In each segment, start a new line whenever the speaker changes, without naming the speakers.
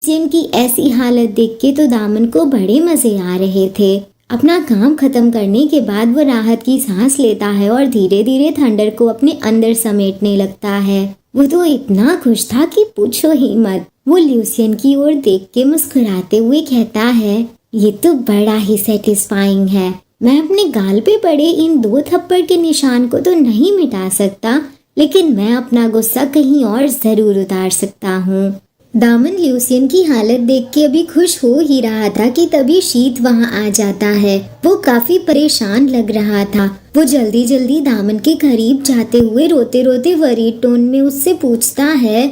ल्यूसियन की ऐसी हालत देख के तो दामन को बड़े मजे आ रहे थे। अपना काम खत्म करने के बाद वो राहत की सांस लेता है और धीरे धीरे थंडर को अपने अंदर समेटने लगता है। वो तो इतना खुश था कि पूछो ही मत। वो ल्यूसियन की ओर देख के मुस्कुराते हुए कहता है, ये तो बड़ा ही सेटिस्फाइंग है। मैं अपने गाल पे पड़े इन 2 थप्पड़ के निशान को तो नहीं मिटा सकता, लेकिन मैं अपना गुस्सा कहीं और जरूर उतार सकता हूँ। दामन ल्यूसियन की हालत देख के अभी खुश हो ही रहा था कि तभी शीत वहाँ आ जाता है। वो काफी परेशान लग रहा था। वो जल्दी जल्दी दामन के करीब जाते हुए रोते रोते वरीड टोन में उससे पूछता है,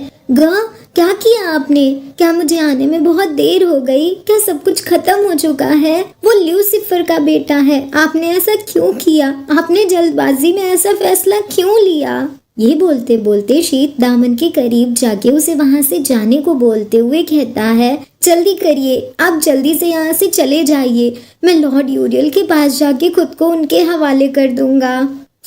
क्या किया आपने? क्या मुझे आने में बहुत देर हो गई? क्या सब कुछ खत्म हो चुका है? वो ल्यूसिफर का बेटा है, आपने ऐसा क्यों किया? आपने जल्दबाजी में ऐसा फैसला क्यों लिया? ये बोलते बोलते शीत दामन के करीब जाके उसे वहाँ से जाने को बोलते हुए कहता है, जल्दी करिए, आप जल्दी से यहाँ से चले जाइए। मैं लॉर्ड यूरियल के पास जाके खुद को उनके हवाले कर दूंगा।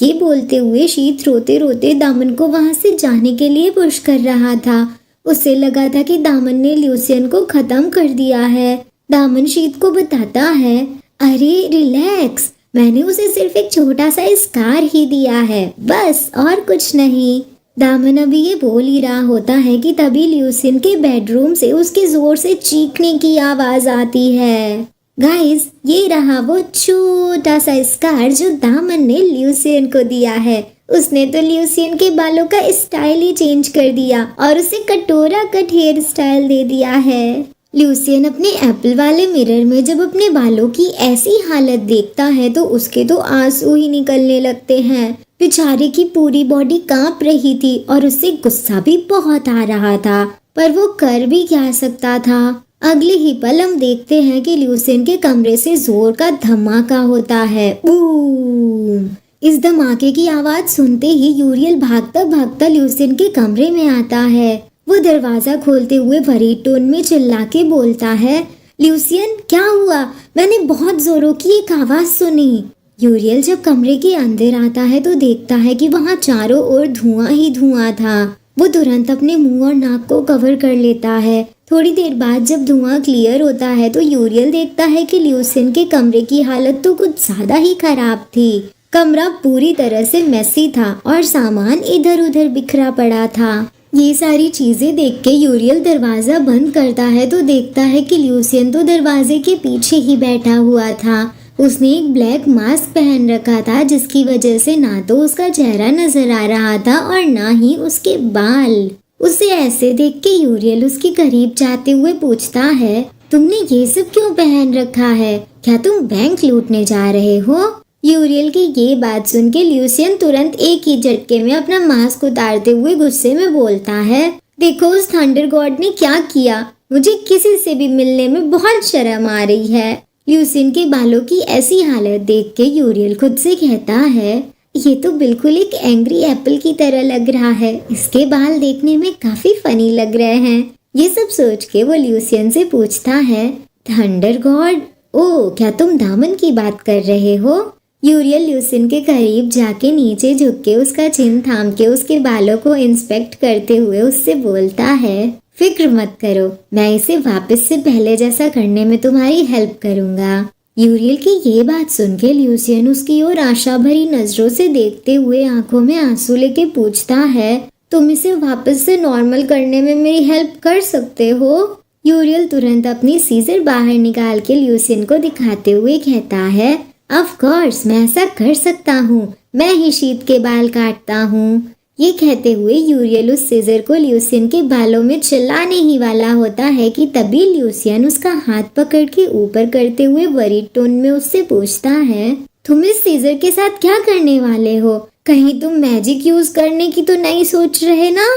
ये बोलते हुए शीत रोते रोते दामन को वहाँ से जाने के लिए पुश कर रहा था। उसे लगा था कि दामन ने ल्यूसियन को खत्म कर दिया है। दामन शीत को बताता है, अरे रिलैक्स, मैंने उसे सिर्फ एक छोटा सा स्कार ही दिया है, बस और कुछ नहीं। दामन अभी ये बोल ही रहा होता है कि तभी ल्यूसियन के बेडरूम से उसके जोर से चीखने की आवाज आती है। गाइस, ये रहा वो छोटा सा स्कार जो दामन ने ल्यूसियन को दिया है। उसने तो ल्यूसियन के बालों का स्टाइल ही चेंज कर दिया और उसे कटोरा कट हेयर स्टाइल दे दिया है। ल्यूसियन अपने एप्पल वाले मिरर में जब अपने बालों की ऐसी हालत देखता है तो उसके तो आंसू ही निकलने लगते हैं। बेचारे की पूरी बॉडी कांप रही थी और उससे गुस्सा भी बहुत आ रहा था, पर वो कर भी क्या सकता था। अगले ही पल हम देखते हैं कि ल्यूसियन के कमरे से जोर का धमाका होता है। बूम! इस धमाके की आवाज सुनते ही यूरियल भागता भागता ल्यूसियन के कमरे में आता है। वो दरवाजा खोलते हुए वरीड टोन में चिल्ला के बोलता है, ल्यूसियन क्या हुआ? मैंने बहुत जोरों की एक आवाज सुनी। यूरियल जब कमरे के अंदर आता है तो देखता है कि वहाँ चारों ओर धुआं ही धुआं था। वो तुरंत अपने मुंह और नाक को कवर कर लेता है। थोड़ी देर बाद जब धुआं क्लियर होता है तो यूरियल देखता है कि ल्यूसियन के कमरे की हालत तो कुछ ज्यादा ही खराब थी। कमरा पूरी तरह से मेसी था और सामान इधर उधर बिखरा पड़ा था। ये सारी चीजें देख के यूरियल दरवाजा बंद करता है तो देखता है कि ल्यूसियन तो दरवाजे के पीछे ही बैठा हुआ था। उसने एक ब्लैक मास्क पहन रखा था जिसकी वजह से ना तो उसका चेहरा नजर आ रहा था और ना ही उसके बाल। उसे ऐसे देख के यूरियल उसके करीब जाते हुए पूछता है, तुमने ये सब क्यों पहन रखा है? क्या तुम बैंक लूटने जा रहे हो? यूरियल की ये बात सुन के ल्यूसियन तुरंत एक ही झटके में अपना मास्क उतारते हुए गुस्से में बोलता है, देखो उस थंडर गॉड ने क्या किया। मुझे किसी से भी मिलने में बहुत शर्म आ रही है। ल्यूसियन के बालों की ऐसी हालत देख के यूरियल खुद से कहता है, ये तो बिल्कुल एक एंग्री एप्पल की तरह लग रहा है। इसके बाल देखने में काफी फनी लग रहे हैं। ये सब सोच के वो ल्यूसियन से पूछता है, थंडर गॉड, ओ क्या तुम दामन की बात कर रहे हो? यूरियल ल्यूसियन के करीब जाके नीचे झुक के उसका चिन थाम के उसके बालों को इंस्पेक्ट करते हुए उससे बोलता है, फिक्र मत करो, मैं इसे वापस से पहले जैसा करने में तुम्हारी हेल्प करूंगा। यूरियल की ये बात सुन के ल्यूसियन उसकी ओर आशा भरी नजरों से देखते हुए आंखों में आंसू लेके पूछता है, तुम इसे वापस से नॉर्मल करने में मेरी हेल्प कर सकते हो? यूरियल तुरंत अपनी सीजर बाहर निकाल के ल्यूसियन को दिखाते हुए कहता है, ऑफ कोर्स मैं ऐसा कर सकता हूँ, मैं ही शीत के बाल काटता हूँ। ये कहते हुए यूरियल उस सीजर को ल्यूसियन के बालों में चलाने ही वाला होता है कि तभी ल्यूसियन उसका हाथ पकड़ के ऊपर करते हुए वरीड टोन में उससे पूछता है, तुम इस सीजर के साथ क्या करने वाले हो? कहीं तुम मैजिक यूज करने की तो नहीं सोच रहे ना?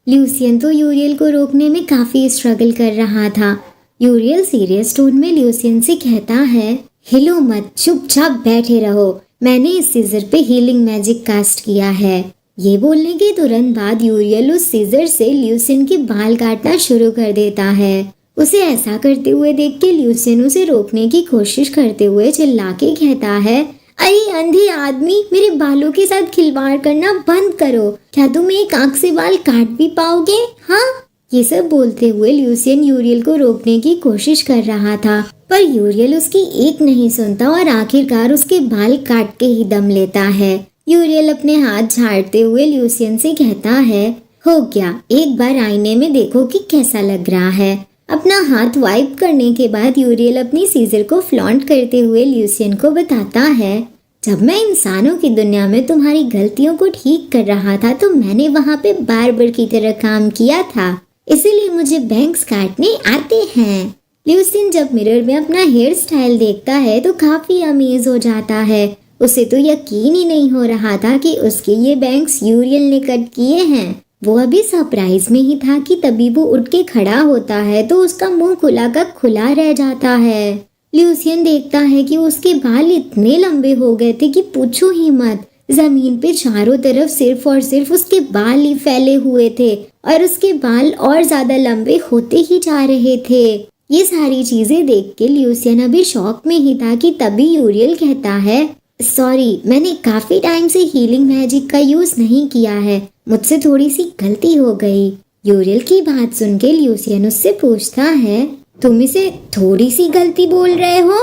ल्यूसियन तो यूरियल को रोकने में काफी स्ट्रगल कर रहा था। यूरियल सीरियस टोन में ल्यूसियन से कहता है, हिलो मत, चुपचाप बैठे रहो, मैंने इस सीजर पे हीलिंग मैजिक कास्ट किया है। ये बोलने के तुरंत बाद यूरियल उस सीजर से ल्यूसियन के बाल काटना शुरू कर देता है। उसे ऐसा करते हुए देख के ल्यूसियन उसे रोकने की कोशिश करते हुए चिल्ला के कहता है, अरे अंधे आदमी, मेरे बालों के साथ खिलवाड़ करना बंद करो। क्या तुम एक आंख से बाल काट भी पाओगे? हाँ, ये सब बोलते हुए ल्यूसियन यूरियल को रोकने की कोशिश कर रहा था, पर यूरियल उसकी एक नहीं सुनता और आखिरकार उसके बाल काट के ही दम लेता है। यूरियल अपने हाथ झाड़ते हुए ल्यूसियन से कहता है, हो गया, एक बार आईने में देखो कि कैसा लग रहा है। अपना हाथ वाइप करने के बाद यूरियल अपनी सीजर को फ्लॉन्ट करते हुए ल्यूसियन को बताता है, जब मैं इंसानों की दुनिया में तुम्हारी गलतियों को ठीक कर रहा था तो मैंने वहाँ पे बार्बर की तरह काम किया था, इसीलिए मुझे बैंग्स काटने आते हैं। ल्यूसियन जब मिरर में अपना हेयर स्टाइल देखता है तो काफी अमेज हो जाता है। उसे तो यकीन ही नहीं हो रहा था कि उसके ये बैंग्स यूरियल ने कट किए हैं। वो अभी सरप्राइज में ही था कि तभी वो उठ के खड़ा होता है तो उसका मुंह खुला का खुला रह जाता है। ल्यूसियन देखता है कि उसके बाल इतने लंबे हो गए थे कि पूछो ही मत। जमीन पे चारों तरफ सिर्फ और सिर्फ उसके बाल ही फैले हुए थे और उसके बाल और ज्यादा लंबे होते ही जा रहे थे। ये सारी चीजें देख के ल्यूसियन अभी शॉक में ही था कि तभी यूरियल कहता है, सॉरी, मैंने काफी टाइम से हीलिंग मैजिक का यूज नहीं किया है, मुझसे थोड़ी सी गलती हो गई। यूरियल की बात सुन के ल्यूसियन उससे पूछता है, तुम इसे थोड़ी सी गलती बोल रहे हो?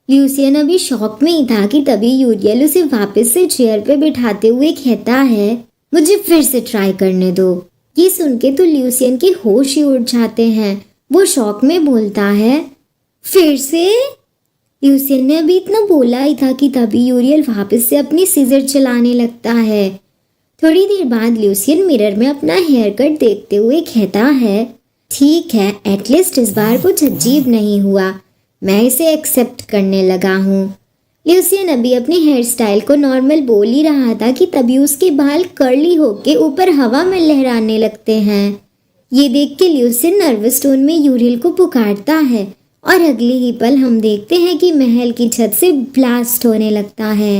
ल्यूसियन अभी शॉक में ही था कि तभी यूरियल उसे वापस से चेयर पे बिठाते हुए कहता है, मुझे फिर से ट्राई करने दो। ये सुन के तो ल्यूसियन के होश ही उड़ जाते हैं। वो शॉक में बोलता है, फिर से? ल्यूसियन ने अभी इतना बोला ही था कि तभी यूरियल वापस से अपनी सीजर चलाने लगता है। थोड़ी देर बाद ल्यूसियन मिरर में अपना हेयर कट देखते हुए कहता है, ठीक है, एटलीस्ट इस बार कुछ अजीब नहीं हुआ, मैं इसे एक्सेप्ट करने लगा हूँ। ल्यूसियन अभी अपने हेयर स्टाइल को नॉर्मल बोल ही रहा था कि तभी उसके बाल कर्ली होके ऊपर हवा में लहराने लगते हैं। ये देख के ल्यूसियन नर्वस टोन में यूरियल को पुकारता है और अगले ही पल हम देखते हैं कि महल की छत से ब्लास्ट होने लगता है।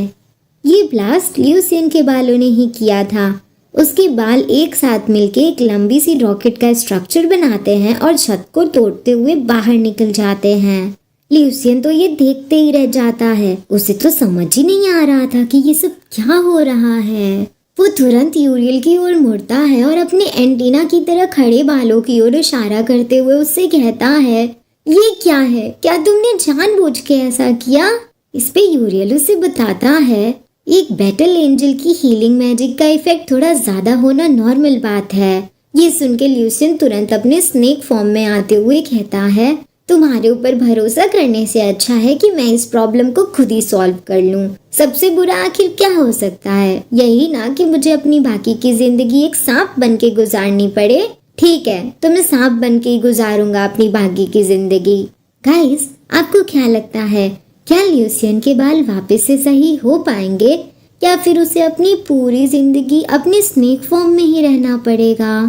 ये ब्लास्ट ल्यूसियन के बालों ने ही किया था। उसके बाल एक साथ मिलके एक लंबी सी रॉकेट का स्ट्रक्चर बनाते हैं और छत को तोड़ते हुए बाहर निकल जाते हैं। ल्यूसियन तो ये देखते ही रह जाता है। उसे तो समझ ही नहीं आ रहा था कि ये सब क्या हो रहा है। वो तुरंत यूरियल की ओर मुड़ता है और अपने एंटीना की तरह खड़े बालों की ओर इशारा करते हुए उससे कहता है, ये क्या है? क्या तुमने जानबूझ के ऐसा किया? इस पे यूरियल उसे बताता है, एक बैटल एंजल की हीलिंग मैजिक का इफेक्ट थोड़ा ज्यादा होना नॉर्मल बात है। ये सुन के ल्यूसियन तुरंत अपने स्नेक फॉर्म में आते हुए कहता है, तुम्हारे ऊपर भरोसा करने से अच्छा है कि मैं इस प्रॉब्लम को खुद ही सॉल्व कर लूं। सबसे बुरा आखिर क्या हो सकता है? यही ना कि मुझे अपनी बाकी की जिंदगी एक सांप बन के गुजारनी पड़े। ठीक है, तो मैं सांप बन के ही गुजारूंगा अपनी बाकी की जिंदगी। गाइस, आपको क्या लगता है, क्या ल्यूसियन के बाल वापस से सही हो पाएंगे या फिर उसे अपनी पूरी जिंदगी अपने स्नेक फॉर्म में ही रहना पड़ेगा?